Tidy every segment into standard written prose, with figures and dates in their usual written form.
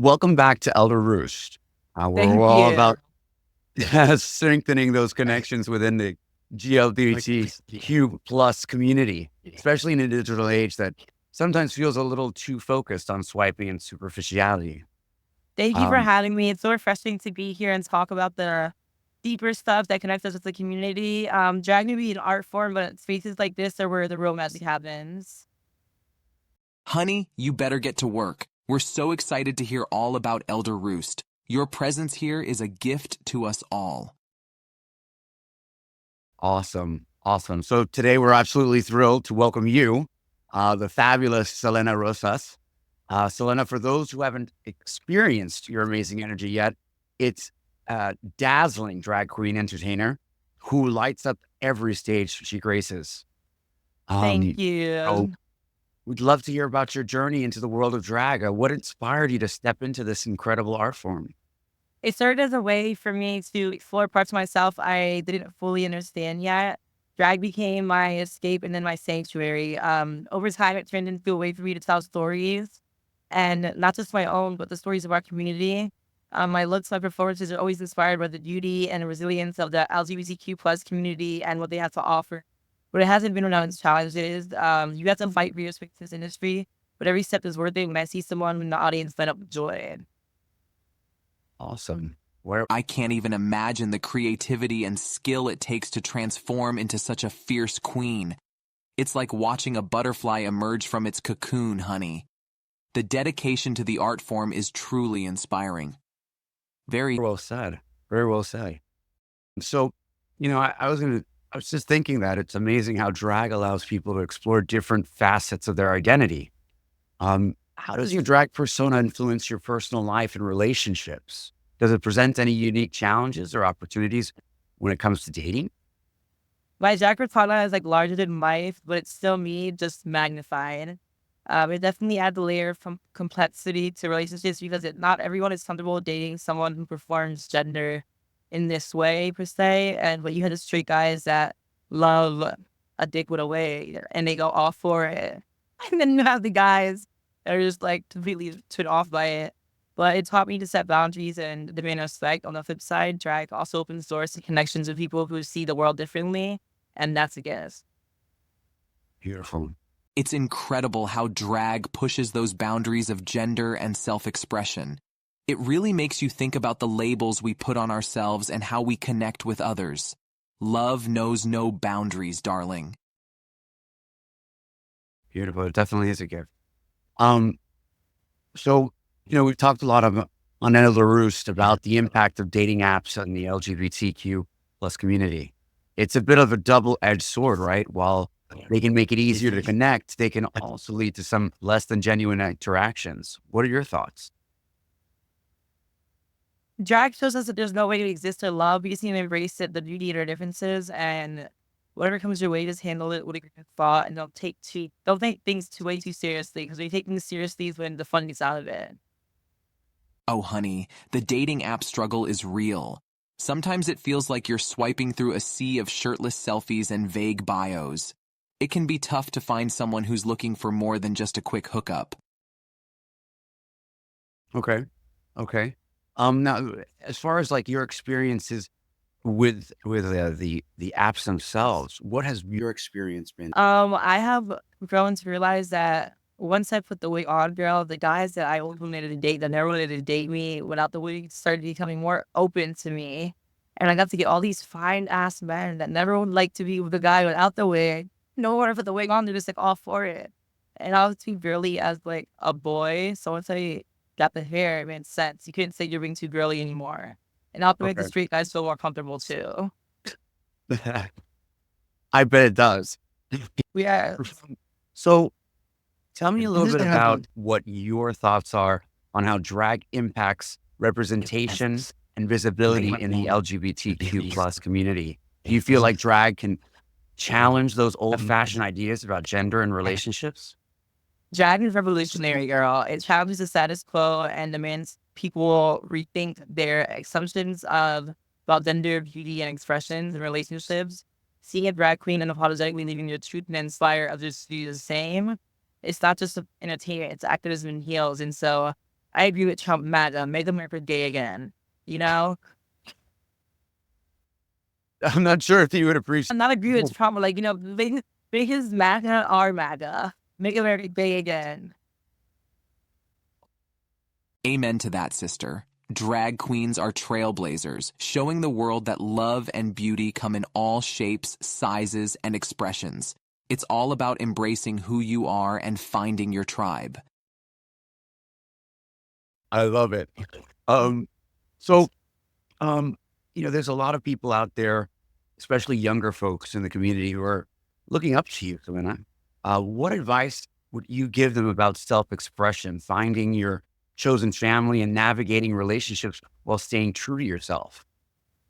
Welcome back to Elder Roost, where we're Thank all you. about strengthening those connections within the GLBTQ plus community, especially in a digital age that sometimes feels a little too focused on swiping and superficiality. Thank you for Um, having me. It's so refreshing to be here and talk about the deeper stuff that connects us with the community. Drag may be an art form, but spaces like this are where the real magic happens. Honey, you better get to work. We're so excited to hear all about Elder Roost. Your presence here is a gift to us all. awesome. Awesome. So today we're absolutely thrilled to welcome you, the fabulous Selena Rosas. Selena, for those who haven't experienced your amazing energy yet, it's a dazzling drag queen entertainer who lights up every stage she graces. Thank Um, so you. we'd love to hear about your journey into the world of drag. What inspired you to step into this incredible art form? It served as a way for me to explore parts of myself I didn't fully understand yet. Drag became my escape and then my sanctuary. Over time, it turned into a way for me to tell stories, and not just my own, but the stories of our community. My looks, my performances are always inspired by the beauty and resilience of the LGBTQ plus community and what they have to offer. But it hasn't been without its challenges. You have to fight for your space in this industry, but every step is worth it when I see someone in the audience light up with joy. Awesome. Where I can't even imagine the creativity and skill it takes to transform into such a fierce queen. It's like watching a butterfly emerge from its cocoon, honey. The dedication to the art form is truly inspiring. Very well said. Very well said. So, I was just thinking that it's amazing how drag allows people to explore different facets of their identity. How does your drag persona influence your personal life and relationships? Does it present any unique challenges or opportunities when it comes to dating? My drag persona is like larger than life, but it's still me, just magnified. It definitely adds a layer of complexity to relationships because not everyone is comfortable dating someone who performs gender in this way per se. And but you have the straight guys that love a dick with a way and they go all for it, and then you have the guys that are just like completely turned off by it. But it taught me to set boundaries and demand respect. On the flip side, drag also opens doors to connections with people who see the world differently, and that's a gift. Beautiful. It's incredible how drag pushes those boundaries of gender and self-expression. It really makes you think about the labels we put on ourselves and how we connect with others. Love knows no boundaries, darling. Beautiful. It definitely is a gift. Um, so, we've talked a lot on Elder Roost about the impact of dating apps on the LGBTQ plus community. It's a bit of a double-edged sword, right? While they can make it easier to connect, they can also lead to some less than genuine interactions. What are your thoughts? Drag shows us that there's no way to exist or love. You just need to embrace it, the beauty of our differences, and whatever comes your way, just handle it with a grain of thought, and don't take things too way too seriously. Because when you take things seriously, is when the fun gets out of it. Oh, honey, the dating app struggle is real. Sometimes it feels like you're swiping through a sea of shirtless selfies and vague bios. It can be tough to find someone who's looking for more than just a quick hookup. Okay. Okay. Now, as far as like your experiences with the apps themselves, what has your experience been? I have grown to realize that once I put the wig on, girl, the guys that I always wanted to date that never wanted to date me without the wig started becoming more open to me. And I got to get all these fine ass men that never would like to be with the guy without the wig. No one put the wig on, they're just like all for it. And I was too girly as like a boy. So once I got the hair, it made sense. You couldn't say you're being too girly anymore. And I'll make the Okay. straight guys feel more comfortable too. I bet it does. Yeah. So tell me a little bit about what your thoughts are on how drag impacts representation and visibility in the LGBTQ plus community. Do you feel like drag can challenge those old fashioned ideas about gender and relationships? Drag is revolutionary, girl. It challenges the status quo and demands people rethink their assumptions of about gender, beauty, and expressions and relationships. Seeing a drag queen unapologetically living your truth and inspire others to do the same. It's not just entertainment; it's activism and heals. And so, I agree with Trump, MAGA, make America gay again. You know, I'm not sure if you would appreciate. I'm not agree with Trump, but like, you know, make his MAGA our MAGA, make America gay again. Amen to that, sister. Drag queens are trailblazers, showing the world that love and beauty come in all shapes, sizes, and expressions. It's all about embracing who you are and finding your tribe. I love it. So, there's a lot of people out there, especially younger folks in the community, who are looking up to you, Selena. What advice would you give them about self-expression, finding your chosen family, and navigating relationships while staying true to yourself?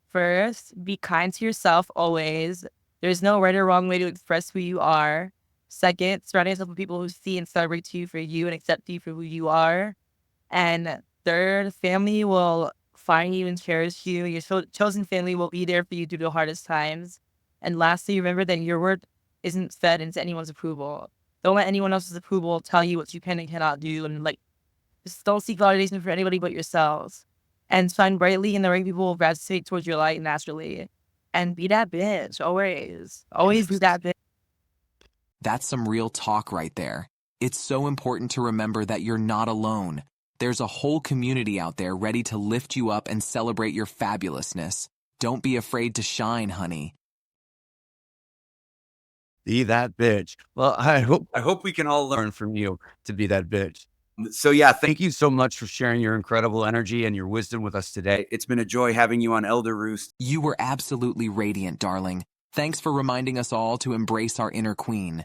First, be kind to yourself always. There's no right or wrong way to express who you are. Second, surround yourself with people who see and celebrate you for you and accept you for who you are. And third, family will find you and cherish you. Your chosen family will be there for you through the hardest times. And lastly, remember that your worth isn't fed into anyone's approval. Don't let anyone else's approval tell you what you can and cannot do. And like, just don't seek validation for anybody but yourselves. And shine brightly, and the right people will gravitate towards your light naturally. And be that bitch, always. Always be that bitch. That's some real talk right there. It's so important to remember that you're not alone. There's a whole community out there ready to lift you up and celebrate your fabulousness. Don't be afraid to shine, honey. Be that bitch. Well, I hope we can all learn from you to be that bitch. So thank you so much for sharing your incredible energy and your wisdom with us today. It's been a joy having you on Elder Roost. You were absolutely radiant, darling. Thanks for reminding us all to embrace our inner queen.